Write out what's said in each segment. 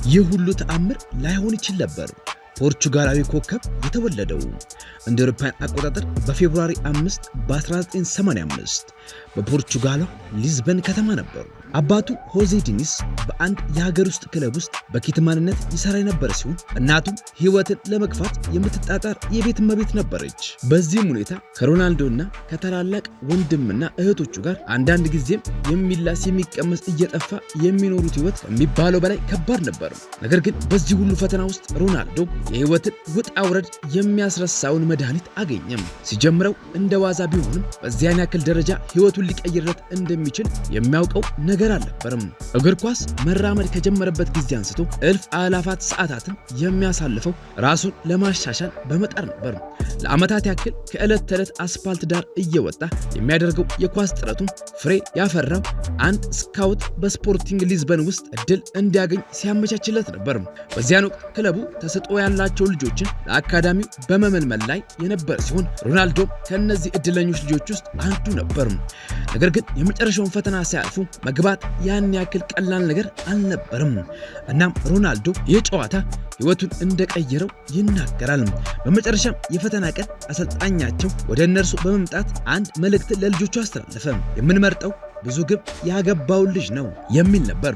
ይህ ሁሉ ተአምር ላይሆን ይችል ነበር። ፖርቹጋላዊ ኮከብ የተወለደው እንደ አውሮፓውያን አቆጣጠር በፌብሩዋሪ 5 በ1985 በፖርቹጋሏ ሊዝበን ከተማ ነበሩ። አባቱ ሆዜ ዲኒስ በአንድ የሀገር ውስጥ ክለብ ውስጥ በኪትማንነት ይሰራ የነበረ ሲሆን እናቱም ሕይወትን ለመግፋት የምትጣጣር የቤት እመቤት ነበረች። በዚህም ሁኔታ ከሮናልዶና ከታላላቅ ወንድምና እህቶቹ ጋር አንዳንድ ጊዜም የሚላስ የሚቀመስ እየጠፋ የሚኖሩት ሕይወት ከሚባለው በላይ ከባድ ነበር። ነገር ግን በዚህ ሁሉ ፈተና ውስጥ ሮናልዶ የሕይወትን ውጣ ውረድ የሚያስረሳውን መድኃኒት አገኘም። ሲጀምረው እንደ ዋዛ ቢሆንም በዚያን ያክል ደረጃ ሕይወቱን ሊቀይርለት እንደሚችል የሚያውቀው ነገር አልነበረም። እግር ኳስ መራመድ ከጀመረበት ጊዜ አንስቶ እልፍ አላፋት ሰዓታትን የሚያሳልፈው ራሱን ለማሻሻል በመጣር ነበር። ለዓመታት ያክል ከዕለት ተዕለት አስፓልት ዳር እየወጣ የሚያደርገው የኳስ ጥረቱን ፍሬ ያፈራው አንድ ስካውት በስፖርቲንግ ሊዝበን ውስጥ እድል እንዲያገኝ ሲያመቻችለት ነበር። በዚያን ወቅት ክለቡ ተሰጥኦ ያላቸው ልጆችን ለአካዳሚው በመመልመል ላይ የነበረ ሲሆን ሮናልዶ ከእነዚህ እድለኞች ልጆች ውስጥ አንዱ ነበር። ነገር ግን የመጨረሻውን ፈተና ሲያልፉ መግባት ያን ያክል ቀላል ነገር አልነበረም። እናም ሮናልዶ የጨዋታ ሕይወቱን እንደቀየረው ይናገራል። በመጨረሻም የፈተና ቀን አሰልጣኛቸው ወደ እነርሱ በመምጣት አንድ መልእክት ለልጆቹ አስተላለፈ። የምንመርጠው ብዙ ግብ ያገባውን ልጅ ነው የሚል ነበር።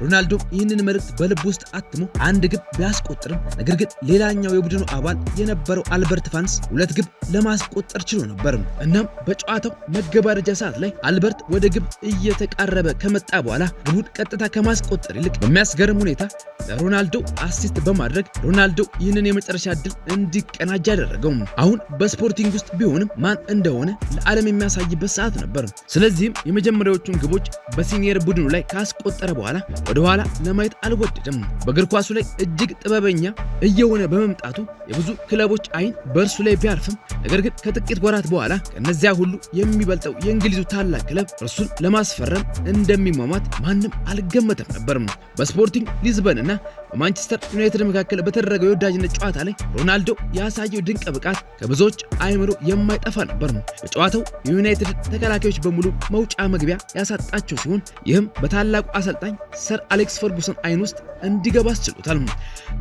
ሮናልዶ ይህንን መልእክት በልብ ውስጥ አትሞ አንድ ግብ ቢያስቆጥርም ነገር ግን ሌላኛው የቡድኑ አባል የነበረው አልበርት ፋንስ 2 ግብ ለማስቆጠር ችሎ ነበር። እናም በጨዋታው መገባደጃ ሰዓት ላይ አልበርት ወደ ግብ እየተቃረበ ከመጣ በኋላ ግቡን ቀጥታ ከማስቆጠር ይልቅ በሚያስገርም ሁኔታ ለሮናልዶ አሲስት በማድረግ ሮናልዶ ይህንን የመጨረሻ ዕድል እንዲቀናጅ አደረገው። አሁን በስፖርቲንግ ውስጥ ቢሆንም ማን እንደሆነ ለዓለም የሚያሳይበት ሰዓት ነበር። ስለዚህም የመጀመሪያዎቹን ግቦች በሲኒየር ቡድኑ ላይ ካስቆጠረ በኋላ ወደ ኋላ ለማየት አልወደደም። በእግር ኳሱ ላይ እጅግ ጥበበኛ እየሆነ በመምጣቱ የብዙ ክለቦች አይን በእርሱ ላይ ቢያርፍም ነገር ግን ከጥቂት ወራት በኋላ ከነዚያ ሁሉ የሚበልጠው የእንግሊዙ ታላቅ ክለብ እርሱን ለማስፈረም እንደሚሟሟት ማንም አልገመተም ነበር። በስፖርቲንግ ሊዝበን እና በማንቸስተር ዩናይትድ መካከል በተደረገው የወዳጅነት ጨዋታ ላይ ሮናልዶ ያሳየው ድንቅ ብቃት ከብዙዎች አይምሮ የማይጠፋ ነበር። በጨዋታው የዩናይትድ ተከላካዮች በሙሉ መውጫ መግቢያ ያሳጣቸው ሲሆን ይህም በታላቁ አሰልጣኝ ሰር አሌክስ ፈርጉሰን አይን ውስጥ እንዲገባ አስችሎታል።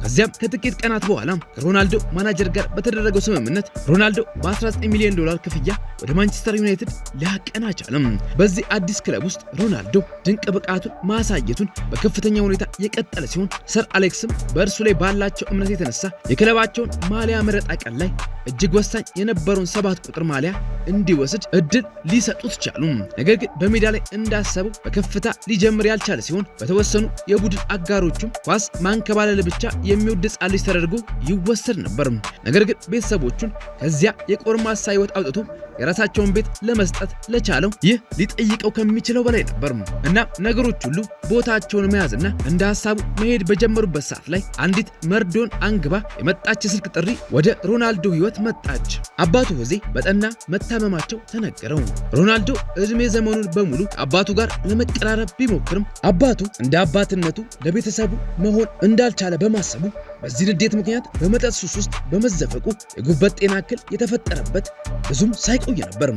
ከዚያም ከጥቂት ቀናት በኋላ ከሮናልዶ ማናጀር ጋር በተደረገው ስምምነት ሮናልዶ በ19 ሚሊዮን ዶላር ክፍያ ወደ ማንቸስተር ዩናይትድ ሊያቀና ቻለም። በዚህ አዲስ ክለብ ውስጥ ሮናልዶ ድንቅ ብቃቱን ማሳየቱን በከፍተኛ ሁኔታ የቀጠለ ሲሆን ሰር አሌክስም በእርሱ ላይ ባላቸው እምነት የተነሳ የክለባቸውን ማሊያ መረጣ ቀን ላይ እጅግ ወሳኝ የነበረውን 7 ቁጥር ማሊያ እንዲወስድ እድል ሊሰጡት ቻሉ። ነገር ግን በሜዳ ላይ እንዳሰበው በከፍታ ሊጀምር ያልቻለ ሲሆን በተወሰኑ የቡድን አጋሮቹም ኳስ ማንከባለል ብቻ የሚወድ ሕፃን ልጅ ተደርጎ ይወሰድ ነበር። ነገር ግን ቤተሰቦቹን ከዚያ የቆርማሳ ሕይወት አውጥቶ የራሳቸውን ቤት ለመስጠት ለቻለው ይህ ሊጠይቀው ከሚችለው በላይ ነበር እና ነገሮች ሁሉ ቦታቸውን መያዝና እንደ ሐሳቡ መሄድ በጀመሩበት ሰዓት ላይ አንዲት መርዶን አንግባ የመጣች ስልክ ጥሪ ወደ ሮናልዶ ሕይወት መጣች። አባቱ ሆዜ በጠና መታመማቸው ተነገረው። ሮናልዶ እድሜ ዘመኑን በሙሉ አባቱ ጋር ለመቀራረብ ቢሞክርም አባቱ እንደ አባትነቱ ለቤተሰቡ መሆን እንዳልቻለ በማሰቡ በዚህ ንዴት ምክንያት በመጠጥ ሱስ ውስጥ በመዘፈቁ የጉበት ጤና እክል የተፈጠረበት ብዙም ሳይቆይ ነበር።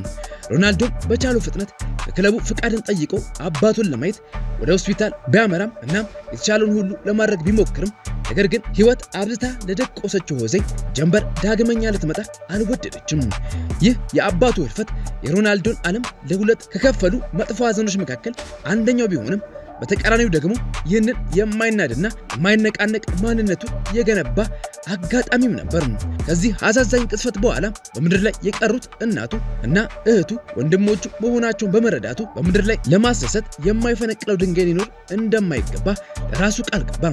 ሮናልዶ በቻለው ፍጥነት ከክለቡ ፍቃድን ጠይቆ አባቱን ለማየት ወደ ሆስፒታል ቢያመራም እናም የተቻለውን ሁሉ ለማድረግ ቢሞክርም ነገር ግን ሕይወት አብዝታ ለደቆሰችው ሆዜ ጀንበር ዳግመኛ ልትመጣ አልወደደችም። ይህ የአባቱ ህልፈት የሮናልዶን ዓለም ለሁለት ከከፈሉ መጥፎ ሐዘኖች መካከል አንደኛው ቢሆንም በተቃራኒው ደግሞ ይህንን የማይናድና የማይነቃነቅ ማንነቱን የገነባ አጋጣሚም ነበር። ከዚህ አሳዛኝ ቅጽበት በኋላ በምድር ላይ የቀሩት እናቱ እና እህቱ ወንድሞቹ መሆናቸውን በመረዳቱ በምድር ላይ ለማስደሰት የማይፈነቅለው ድንጋይ ሊኖር እንደማይገባ ለራሱ ቃል ገባ።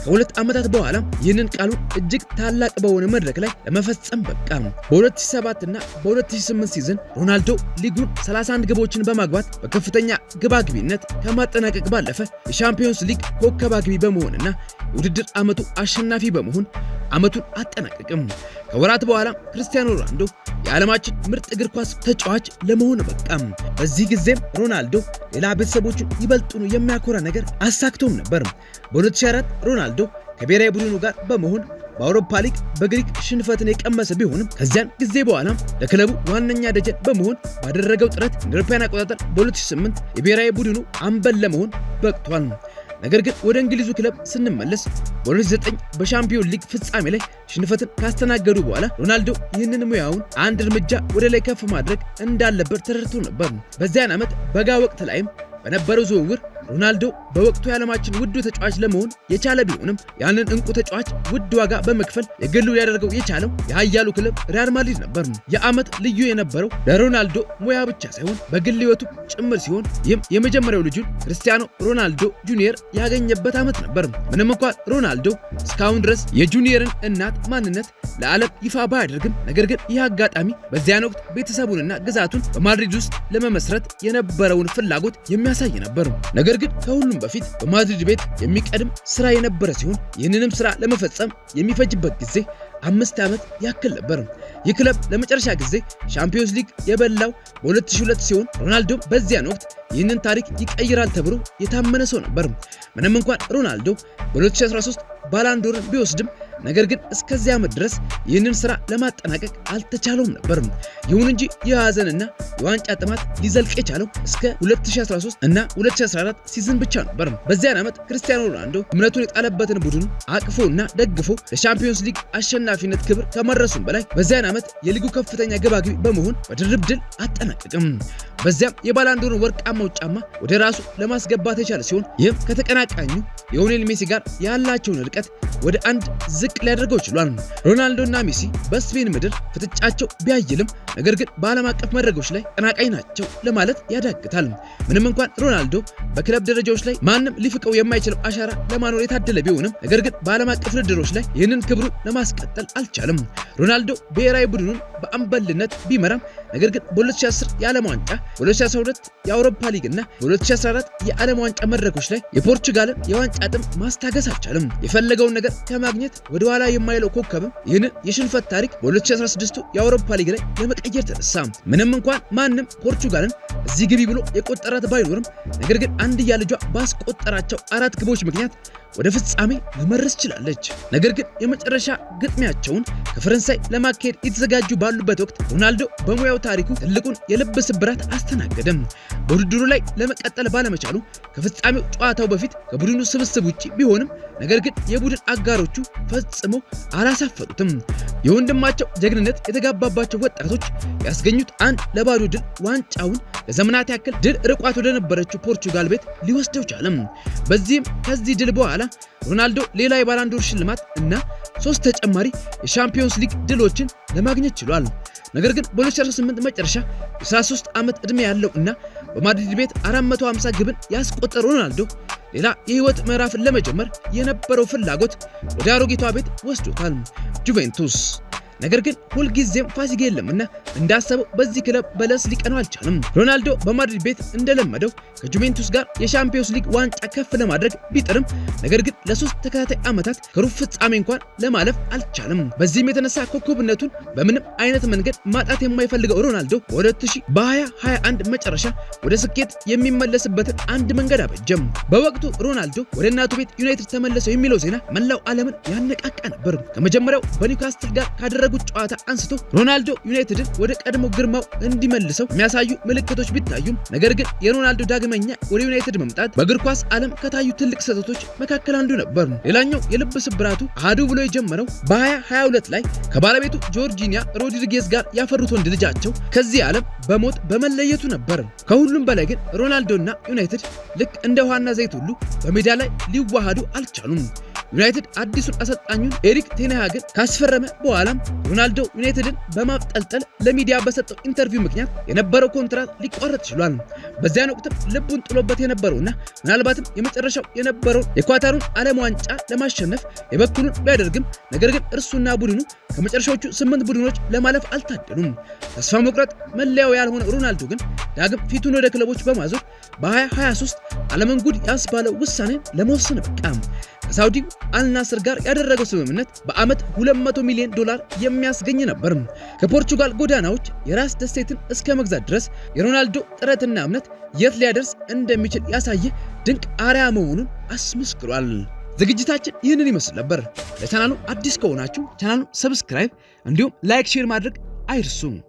ከ2 ዓመታት በኋላ ይህንን ቃሉን እጅግ ታላቅ በሆነ መድረክ ላይ ለመፈጸም በቃ። በ2007 እና በ2008 ሲዝን ሮናልዶ ሊጉን 31 ግቦችን በማግባት በከፍተኛ ግባግቢነት ከማጠናቀቅ ባለፈ የሻምፒዮንስ ሊግ ኮከብ አግቢ በመሆንና የውድድር ዓመቱ አሸናፊ በመሆን ዓመቱን አጠናቀቅም። ከወራት በኋላ ክርስቲያኖ ሮናልዶ የዓለማችን ምርጥ እግር ኳስ ተጫዋች ለመሆን በቃም። በዚህ ጊዜም ሮናልዶ ሌላ ቤተሰቦቹን ይበልጡኑ የሚያኮራ ነገር አሳክቶም ነበር። በ2004 ሮናልዶ ከብሔራዊ ቡድኑ ጋር በመሆን በአውሮፓ ሊግ በግሪክ ሽንፈትን የቀመሰ ቢሆንም ከዚያን ጊዜ በኋላ ለክለቡ ዋነኛ ደጀን በመሆን ባደረገው ጥረት እንደ አውሮፓውያን አቆጣጠር በ2008 የብሔራዊ ቡድኑ አምበል ለመሆን በቅቷል። ነገር ግን ወደ እንግሊዙ ክለብ ስንመለስ በ2009 በሻምፒዮንስ ሊግ ፍጻሜ ላይ ሽንፈትን ካስተናገዱ በኋላ ሮናልዶ ይህንን ሙያውን አንድ እርምጃ ወደ ላይ ከፍ ማድረግ እንዳለበት ተረድቶ ነበር። በዚያን ዓመት በጋ ወቅት ላይም በነበረው ዝውውር ሮናልዶ በወቅቱ የዓለማችን ውዱ ተጫዋች ለመሆን የቻለ ቢሆንም ያንን እንቁ ተጫዋች ውድ ዋጋ በመክፈል የግሉ ሊያደርገው የቻለው የኃያሉ ክለብ ሪያል ማድሪድ ነበር። የዓመት ልዩ የነበረው ለሮናልዶ ሙያ ብቻ ሳይሆን በግል ሕይወቱ ጭምር ሲሆን ይህም የመጀመሪያው ልጁን ክርስቲያኖ ሮናልዶ ጁኒየር ያገኘበት ዓመት ነበር። ምንም እንኳን ሮናልዶ እስካሁን ድረስ የጁኒየርን እናት ማንነት ለዓለም ይፋ ባያደርግም ነገር ግን ይህ አጋጣሚ በዚያን ወቅት ቤተሰቡንና ግዛቱን በማድሪድ ውስጥ ለመመስረት የነበረውን ፍላጎት የሚያሳይ ነበር። ነገር ግን ከሁሉም በፊት በማድሪድ ቤት የሚቀድም ስራ የነበረ ሲሆን ይህንንም ስራ ለመፈጸም የሚፈጅበት ጊዜ 5 ዓመት ያክል ነበር። ይህ ክለብ ለመጨረሻ ጊዜ ሻምፒዮንስ ሊግ የበላው በ2002 ሲሆን ሮናልዶ በዚያን ወቅት ይህንን ታሪክ ይቀይራል ተብሎ የታመነ ሰው ነበር። ምንም እንኳን ሮናልዶ በ2013 ባላንዶርን ቢወስድም ነገር ግን እስከዚያ ዓመት ድረስ ይህንን ስራ ለማጠናቀቅ አልተቻለውም ነበር። ይሁን እንጂ የሐዘንና የዋንጫ ጥማት ሊዘልቅ የቻለው እስከ 2013 እና 2014 ሲዝን ብቻ ነበር። በዚያን ዓመት ክርስቲያኖ ሮናልዶ እምነቱን የጣለበትን ቡድኑ አቅፎና ደግፎ ለሻምፒዮንስ ሊግ አሸናፊነት ክብር ከመድረሱም በላይ በዚያን ዓመት የሊጉ ከፍተኛ ግባግቢ በመሆን በድርብ ድል አጠናቀቀም። በዚያም የባላንዶርን ወርቃማው ጫማ ወደ ራሱ ለማስገባት የቻለ ሲሆን ይህም ከተቀናቃኙ ሊዮኔል ሜሲ ጋር ያላቸውን ርቀት ወደ አንድ ዝቅ ሊያደርገው ችሏል። ሮናልዶና ሜሲ በስፔን ምድር ፍጥጫቸው ቢያይልም ነገር ግን በዓለም አቀፍ መድረኮች ላይ ተቀናቃኝ ናቸው ለማለት ያዳግታል። ምንም እንኳን ሮናልዶ በክለብ ደረጃዎች ላይ ማንም ሊፍቀው የማይችለው አሻራ ለማኖር የታደለ ቢሆንም ነገር ግን በዓለም አቀፍ ውድድሮች ላይ ይህንን ክብሩን ለማስቀጠል አልቻለም። ሮናልዶ ብሔራዊ ቡድኑን በአምበልነት ቢመራም ነገር ግን በ2010 የዓለም ዋንጫ፣ በ2012 የአውሮፓ ሊግ እና በ2014 የዓለም ዋንጫ መድረኮች ላይ የፖርቹጋልን የዋንጫ ጥም ማስታገስ አልቻለም። የፈለገውን ነገር ከማግኘት ወደ ኋላ የማይለው ኮከብም ይህንን የሽንፈት ታሪክ በ2016 የአውሮፓ ሊግ ላይ ለመቀየር ተነሳ። ምንም እንኳን ማንም ፖርቹጋልን እዚህ ግቢ ብሎ የቆጠራት ባይኖርም ነገር ግን አንድያ ልጇ ባስቆጠራቸው 4 ግቦች ምክንያት ወደ ፍጻሜ ለመድረስ ችላለች። ነገር ግን የመጨረሻ ግጥሚያቸውን ከፈረንሳይ ለማካሄድ የተዘጋጁ ባሉበት ወቅት ሮናልዶ በሙያው ታሪኩ ትልቁን የልብ ስብራት አስተናገደም። በውድድሩ ላይ ለመቀጠል ባለመቻሉ ከፍጻሜው ጨዋታው በፊት ከቡድኑ ስብስብ ውጪ ቢሆንም ነገር ግን የቡድን አጋሮቹ ፈጽሞ አላሳፈሩትም። የወንድማቸው ጀግንነት የተጋባባቸው ወጣቶች ያስገኙት 1-0 ድል ዋንጫውን ለዘመናት ያክል ድል ርቋት ወደ ነበረችው ፖርቹጋል ቤት ሊወስደው ቻለም። በዚህም ከዚህ ድል በኋላ ሮናልዶ ሌላ የባላንዶር ሽልማት እና 3 ተጨማሪ የሻምፒዮንስ ሊግ ድሎችን ለማግኘት ችሏል። ነገር ግን በ2018 መጨረሻ የ13 ዓመት ዕድሜ ያለው እና በማድሪድ ቤት 450 ግብን ያስቆጠረው ሮናልዶ ሌላ የህይወት ምዕራፍን ለመጀመር የነበረው ፍላጎት ወደ አሮጊቷ ቤት ወስዶታል፣ ጁቬንቱስ። ነገር ግን ሁልጊዜም ፋሲካ የለምና እንዳሰበው በዚህ ክለብ በለስ ሊቀነው አልቻለም። ሮናልዶ በማድሪድ ቤት እንደለመደው ከጁቬንቱስ ጋር የሻምፒዮንስ ሊግ ዋንጫ ከፍ ለማድረግ ቢጥርም ነገር ግን ለ3 ተከታታይ ዓመታት ከሩብ ፍጻሜ እንኳን ለማለፍ አልቻለም። በዚህም የተነሳ ኮከብነቱን በምንም አይነት መንገድ ማጣት የማይፈልገው ሮናልዶ በ2021 መጨረሻ ወደ ስኬት የሚመለስበትን አንድ መንገድ አበጀም። በወቅቱ ሮናልዶ ወደ እናቱ ቤት ዩናይትድ ተመለሰው የሚለው ዜና መላው ዓለምን ያነቃቃ ነበር። ከመጀመሪያው በኒውካስትል ጋር ካደረጉት ጨዋታ አንስቶ ሮናልዶ ዩናይትድን ወደ ቀድሞ ግርማው እንዲመልሰው የሚያሳዩ ምልክቶች ቢታዩም ነገር ግን የሮናልዶ ዳግመኛ ወደ ዩናይትድ መምጣት በእግር ኳስ ዓለም ከታዩ ትልቅ ስህተቶች መካከል አንዱ ነበር። ሌላኛው የልብ ስብራቱ አሃዱ ብሎ የጀመረው በ2022 ላይ ከባለቤቱ ጆርጂኒያ ሮድሪጌዝ ጋር ያፈሩት ወንድ ልጃቸው ከዚህ ዓለም በሞት በመለየቱ ነበር። ከሁሉም በላይ ግን ሮናልዶና ዩናይትድ ልክ እንደ ውሃና ዘይት ሁሉ በሜዳ ላይ ሊዋሃዱ አልቻሉም። ዩናይትድ አዲሱን አሰልጣኙን ኤሪክ ቴን ሃግን ካስፈረመ በኋላም ሮናልዶ ዩናይትድን በማብጠልጠል ለሚዲያ በሰጠው ኢንተርቪው ምክንያት የነበረው ኮንትራት ሊቋረጥ ችሏል። በዚያን ወቅትም ልቡን ጥሎበት የነበረውና ምናልባትም የመጨረሻው የነበረው የኳታሩን ዓለም ዋንጫ ለማሸነፍ የበኩሉን ቢያደርግም ነገር ግን እርሱና ቡድኑ ከመጨረሻዎቹ 8 ቡድኖች ለማለፍ አልታደሉም። ተስፋ መቁረጥ መለያው ያልሆነ ሮናልዶ ግን ዳግም ፊቱን ወደ ክለቦች በማዞር በ2023 ዓለምን ጉድ ያስባለው ውሳኔን ለመወሰን በቃ። ከሳውዲው አልናስር ጋር ያደረገው ስምምነት በዓመት $200 ሚሊዮን የሚያስገኝ ነበር። ከፖርቹጋል ጎዳናዎች የራስ ደሴትን እስከ መግዛት ድረስ የሮናልዶ ጥረትና እምነት የት ሊያደርስ እንደሚችል ያሳየ ድንቅ አርአያ መሆኑን አስመስክሯል። ዝግጅታችን ይህንን ይመስል ነበር። ለቻናሉ አዲስ ከሆናችሁ ቻናሉን ሰብስክራይብ እንዲሁም ላይክ፣ ሼር ማድረግ አይርሱ።